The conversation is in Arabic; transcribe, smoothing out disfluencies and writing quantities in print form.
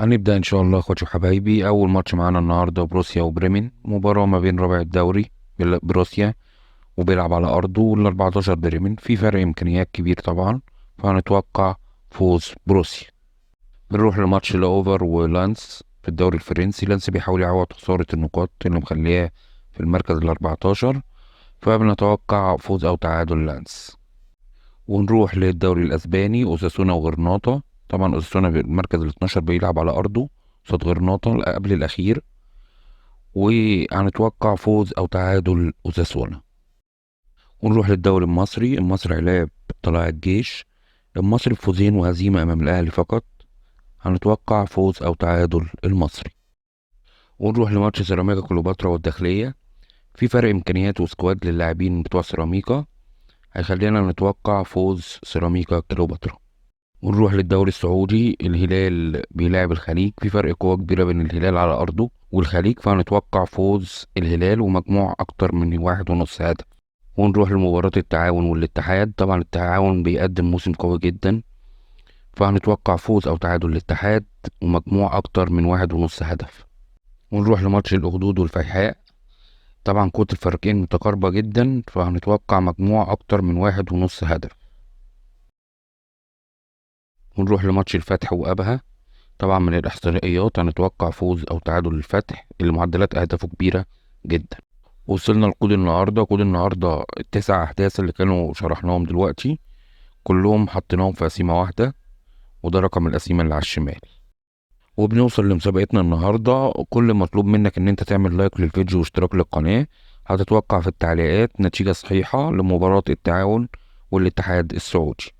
هنبدأ إن شاء الله أخواتي وحبايبي. أول ماتش معانا النهاردة بروسيا وبريمن، مباراة ما بين رابع الدوري بروسيا وبيلعب على أرضه، وال14 بريمن. في فرق إمكانيات كبير طبعا، فهنتوقع فوز بروسيا. بنروح لماتش الأوفر ولانس في الدوري الفرنسي. لانس بيحاول يعوض خسارة النقاط اللي مخليه في المركز ال14، فبنتوقع فوز أو تعادل لانس. ونروح للدوري الأسباني، أوساسونا وغرناطة. طبعا أوساسونا المركز ال12 بيلعب على أرضه قصاد غرناطة قبل الأخير، وهنتوقع فوز أو تعادل أوساسونا. ونروح للدوري المصري. المصري هيلاعب طلائع الجيش. المصري بفوزين وهزيمة أمام الأهلي فقط. هنتوقع فوز أو تعادل المصري. ونروح لماتش سيراميكا كليوباترا والداخلية. في فرق إمكانيات وسكواد للاعبين بتوع سيراميكا، هيخلينا نتوقع فوز سيراميكا كليوباترا. ونروح للدوري السعودي. الهلال بيلاعب الخليج. في فرق قوة كبيرة بين الهلال على أرضه والخليج، فهنتوقع فوز الهلال ومجموع أكتر من 1.5 هدف. ونروح لمباراة التعاون والاتحاد. طبعا التعاون بيقدم موسم قوي جدا، فهنتوقع فوز أو تعادل الاتحاد ومجموع أكتر من 1.5 هدف. ونروح لماتش الأخدود والفيحاء. طبعا قوة الفريقين متقاربة جدا، فهنتوقع مجموع أكتر من 1.5 هدف. ونروح لماتش الفتح وأبها. طبعا من الإحصائيات هنتوقع فوز أو تعادل الفتح اللي معدلات أهدافه كبيرة جدا. وصلنا لكود النهاردة. كود النهاردة ال9 أحداث اللي كانوا شرحناهم دلوقتي كلهم حطيناهم في قسيمة واحدة، وده رقم القسيمة اللي على الشمال. وبنوصل لمسابقتنا النهاردة. كل مطلوب منك إن أنت تعمل لايك للفيديو واشتراك للقناة. هتتوقع في التعليقات نتيجة صحيحة لمباراة التعاون والاتحاد السعودي.